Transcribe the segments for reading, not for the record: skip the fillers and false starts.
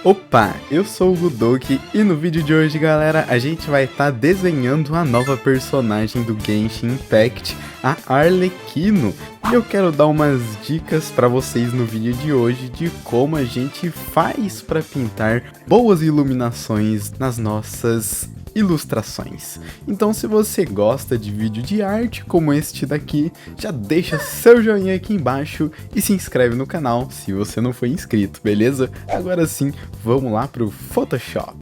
Opa, eu sou o Ludoki e no vídeo de hoje, galera, a gente vai estar desenhando a nova personagem do Genshin Impact, a Arlequino. E eu quero dar umas dicas para vocês no vídeo de hoje de como a gente faz para pintar boas iluminações nas nossas ilustrações. Então, se você gosta de vídeo de arte como este daqui, já deixa seu joinha aqui embaixo e se inscreve no canal se você não for inscrito, beleza? Agora sim, vamos lá pro Photoshop.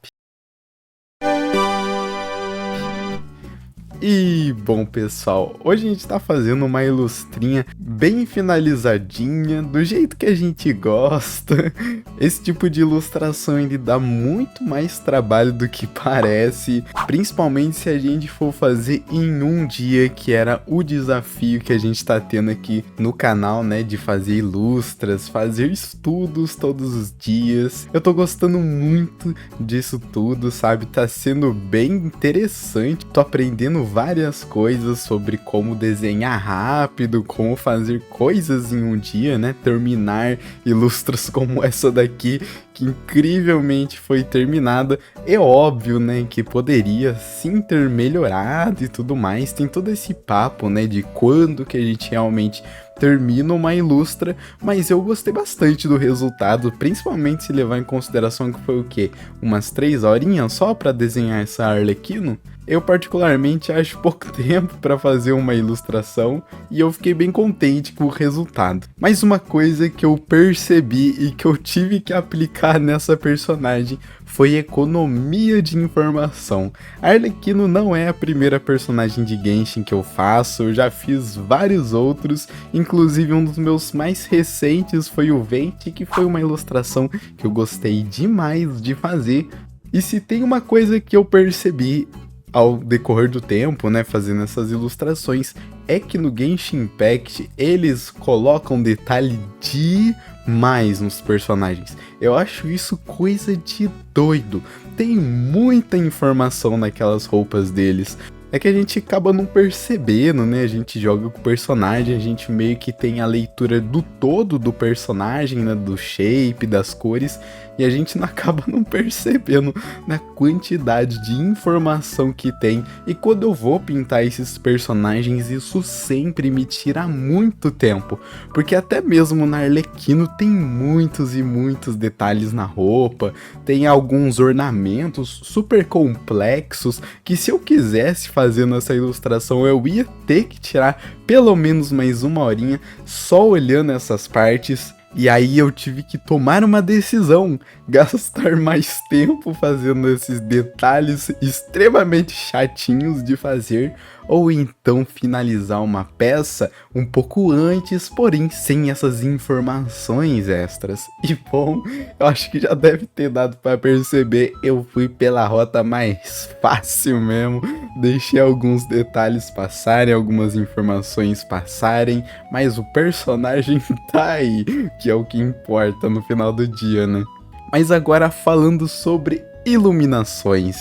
E bom, pessoal, hoje a gente tá fazendo uma ilustrinha bem finalizadinha, do jeito que a gente gosta. Esse tipo de ilustração ele dá muito mais trabalho do que parece, principalmente se a gente for fazer em um dia, que era o desafio que a gente tá tendo aqui no canal, né, de fazer ilustras, fazer estudos todos os dias. Eu tô gostando muito disso tudo, sabe? Tá sendo bem interessante, tô aprendendo várias coisas sobre como desenhar rápido, como fazer coisas em um dia, né? Terminar ilustras como essa daqui, que incrivelmente foi terminada. É óbvio, né, que poderia sim ter melhorado e tudo mais. Tem todo esse papo, né, de quando que a gente realmente termina uma ilustra, mas eu gostei bastante do resultado, principalmente se levar em consideração que foi o quê? Umas 3 horinhas só para desenhar essa Arlequino? Eu particularmente acho pouco tempo para fazer uma ilustração e eu fiquei bem contente com o resultado. Mas uma coisa que eu percebi e que eu tive que aplicar nessa personagem foi economia de informação. A Arlequino não é a primeira personagem de Genshin que eu faço, eu já fiz vários outros, inclusive um dos meus mais recentes foi o Venti, que foi uma ilustração que eu gostei demais de fazer. E se tem uma coisa que eu percebi ao decorrer do tempo, né, fazendo essas ilustrações, é que no Genshin Impact eles colocam detalhe demais nos personagens. Eu acho isso coisa de doido. Tem muita informação naquelas roupas deles. É que a gente acaba não percebendo, né? A gente joga com o personagem, a gente meio que tem a leitura do todo do personagem, né? Do shape, das cores, e a gente não acaba não percebendo na quantidade de informação que tem. E quando eu vou pintar esses personagens, isso sempre me tira muito tempo, porque até mesmo na Arlequino tem muitos e muitos detalhes na roupa, tem alguns ornamentos super complexos, que se eu quisesse fazendo essa ilustração eu ia ter que tirar pelo menos mais uma horinha só olhando essas partes. E aí eu tive que tomar uma decisão, gastar mais tempo fazendo esses detalhes extremamente chatinhos de fazer, ou então finalizar uma peça um pouco antes, porém sem essas informações extras. E bom, eu acho que já deve ter dado para perceber, eu fui pela rota mais fácil mesmo, deixei alguns detalhes passarem, algumas informações passarem, mas o personagem tá aí, que é o que importa no final do dia, né? Mas agora falando sobre iluminações.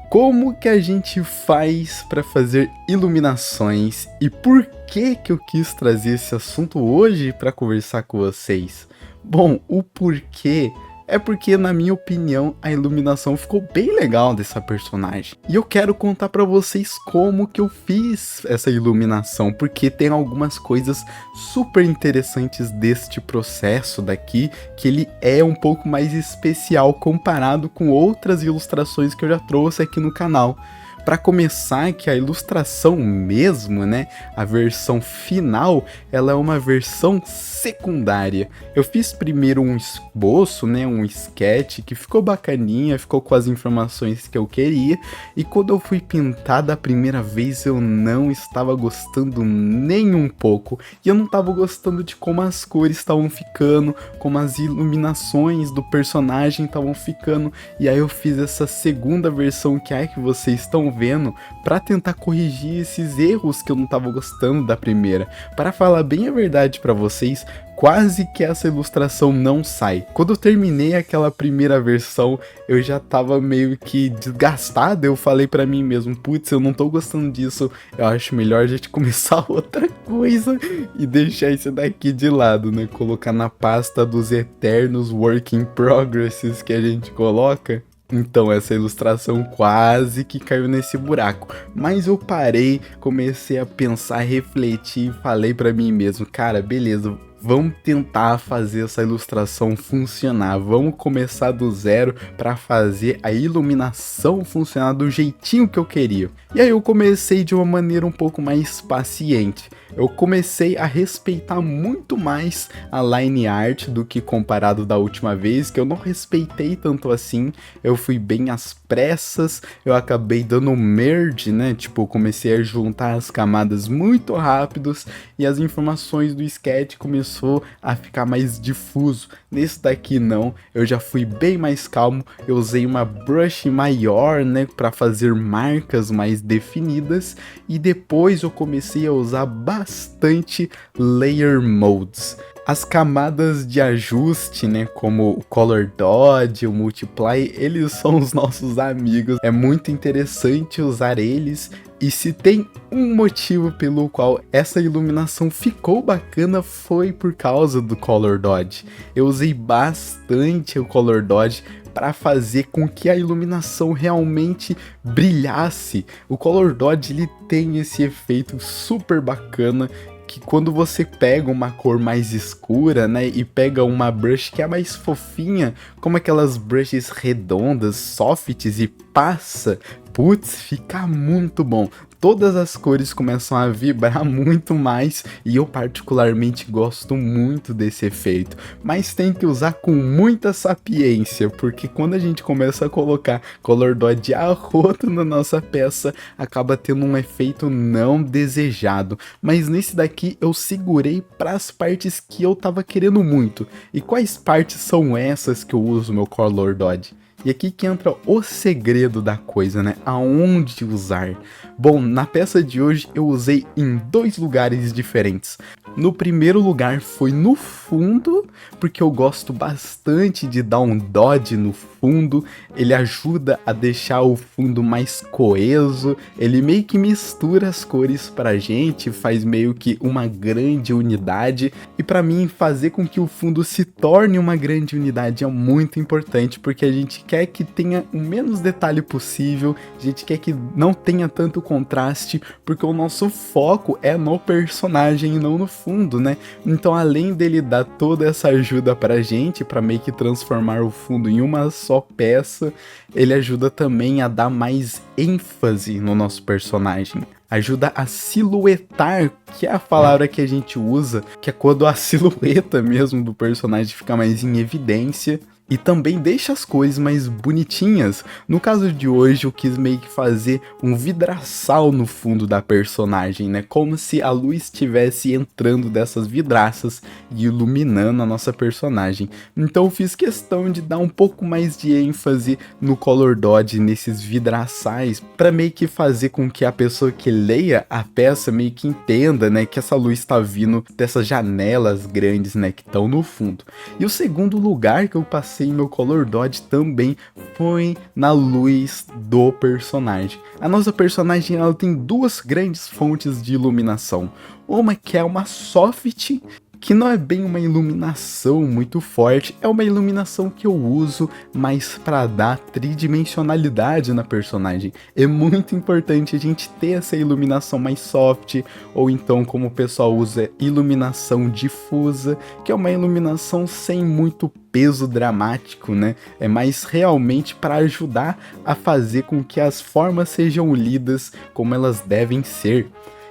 Como que a gente faz para fazer iluminações e por que eu quis trazer esse assunto hoje para conversar com vocês? Bom, o porquê é porque, na minha opinião, a iluminação ficou bem legal dessa personagem. E eu quero contar pra vocês como que eu fiz essa iluminação, porque tem algumas coisas super interessantes deste processo daqui, que ele é um pouco mais especial comparado com outras ilustrações que eu já trouxe aqui no canal. Para começar, que a ilustração mesmo, né, a versão final, ela é uma versão secundária. Eu fiz primeiro um esboço, né, um sketch que ficou bacaninha, ficou com as informações que eu queria, e quando eu fui pintar da primeira vez eu não estava gostando nem um pouco, e eu não estava gostando de como as cores estavam ficando, como as iluminações do personagem estavam ficando, e aí eu fiz essa segunda versão que é que vocês estão desenvolvendo para tentar corrigir esses erros que eu não tava gostando da primeira. Para falar bem a verdade para vocês, quase que essa ilustração não sai. Quando eu terminei aquela primeira versão, eu já tava meio que desgastado. Eu falei pra mim mesmo, putz, eu não tô gostando disso, eu acho melhor a gente começar outra coisa e deixar isso daqui de lado, né? Colocar na pasta dos eternos work in progresses que a gente coloca. Então essa ilustração quase que caiu nesse buraco, mas eu parei, comecei a pensar, refletir e falei pra mim mesmo, cara, beleza, vamos tentar fazer essa ilustração funcionar, vamos começar do zero para fazer a iluminação funcionar do jeitinho que eu queria. E aí eu comecei de uma maneira um pouco mais paciente. Eu comecei a respeitar muito mais a line art do que comparado da última vez, que eu não respeitei tanto assim, eu fui bem às pressas, eu acabei dando merge, né, tipo, eu comecei a juntar as camadas muito rápidos e as informações do sketch começou a ficar mais difuso. Nesse daqui não, eu já fui bem mais calmo, eu usei uma brush maior, né, para fazer marcas mais definidas e depois eu comecei a usar bastante layer modes. As camadas de ajuste, né, como o Color Dodge, o Multiply, eles são os nossos amigos. É muito interessante usar eles. E se tem um motivo pelo qual essa iluminação ficou bacana foi por causa do Color Dodge. Eu usei bastante o Color Dodge para fazer com que a iluminação realmente brilhasse. O Color Dodge ele tem esse efeito super bacana que quando você pega uma cor mais escura, né, e pega uma brush que é mais fofinha, como aquelas brushes redondas, softs e passa, putz, fica muito bom. Todas as cores começam a vibrar muito mais e eu particularmente gosto muito desse efeito, mas tem que usar com muita sapiência, porque quando a gente começa a colocar Color Dodge a rodo na nossa peça, acaba tendo um efeito não desejado, mas nesse daqui eu segurei para as partes que eu tava querendo muito. E quais partes são essas que eu uso meu Color Dodge? E aqui que entra o segredo da coisa, né? Aonde usar? Bom, na peça de hoje eu usei em 2 lugares diferentes. No primeiro lugar foi no fundo, porque eu gosto bastante de dar um dodge no fundo. Ele ajuda a deixar o fundo mais coeso, ele meio que mistura as cores pra gente, faz meio que uma grande unidade. E pra mim, fazer com que o fundo se torne uma grande unidade é muito importante, porque a gente quer que tenha o menos detalhe possível, a gente quer que não tenha tanto contraste, porque o nosso foco é no personagem e não no fundo, né? Então, além dele dar toda essa ajuda pra gente, pra meio que transformar o fundo em uma só peça, ele ajuda também a dar mais ênfase no nosso personagem. Ajuda a silhuetar, que é a palavra que a gente usa, que é quando a silhueta mesmo do personagem fica mais em evidência. E também deixa as cores mais bonitinhas. No caso de hoje, eu quis meio que fazer um vidraçal no fundo da personagem, né? Como se a luz estivesse entrando dessas vidraças e iluminando a nossa personagem. Então eu fiz questão de dar um pouco mais de ênfase no Color Dodge, nesses vidraçais, para meio que fazer com que a pessoa que leia a peça meio que entenda, né? Que essa luz está vindo dessas janelas grandes, né? Que estão no fundo. E o segundo lugar que eu passei meu Color Dodge também foi na luz do personagem. A nossa personagem ela tem 2 grandes fontes de iluminação. Uma que é uma soft, que não é bem uma iluminação muito forte, é uma iluminação que eu uso mais para dar tridimensionalidade na personagem. É muito importante a gente ter essa iluminação mais soft, ou então como o pessoal usa, iluminação difusa, que é uma iluminação sem muito peso dramático, né? É mais realmente para ajudar a fazer com que as formas sejam lidas como elas devem ser.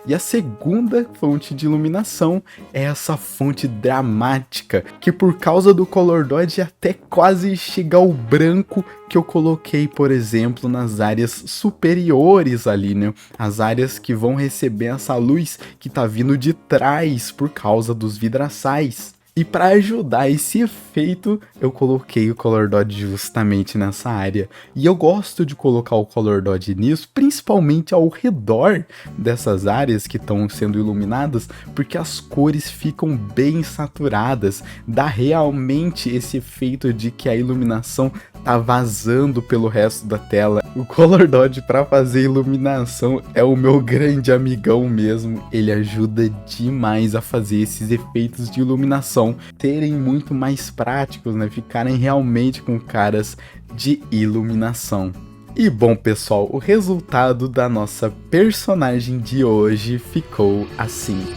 E a segunda fonte de iluminação é essa fonte dramática, que por causa do Color Dodge até quase chega ao branco que eu coloquei, por exemplo, nas áreas superiores ali, né? As áreas que vão receber essa luz que tá vindo de trás por causa dos vidraçais. E para ajudar esse efeito, eu coloquei o Color Dodge justamente nessa área. E eu gosto de colocar o Color Dodge nisso, principalmente ao redor dessas áreas que estão sendo iluminadas, porque as cores ficam bem saturadas, dá realmente esse efeito de que a iluminação tá vazando pelo resto da tela. O Color Dodge para fazer iluminação é o meu grande amigão mesmo, ele ajuda demais a fazer esses efeitos de iluminação serem muito mais práticos, né? Ficarem realmente com caras de iluminação. E bom, pessoal, o resultado da nossa personagem de hoje ficou assim.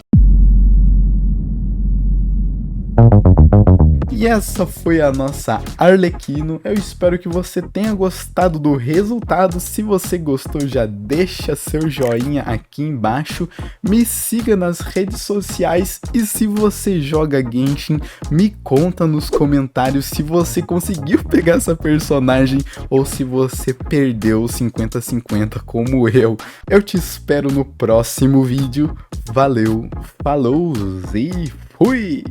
E essa foi a nossa Arlequino. Eu espero que você tenha gostado do resultado. Se você gostou, já deixa seu joinha aqui embaixo. Me siga nas redes sociais e se você joga Genshin, me conta nos comentários se você conseguiu pegar essa personagem ou se você perdeu 50-50 como eu. Eu te espero no próximo vídeo. Valeu, falou e fui!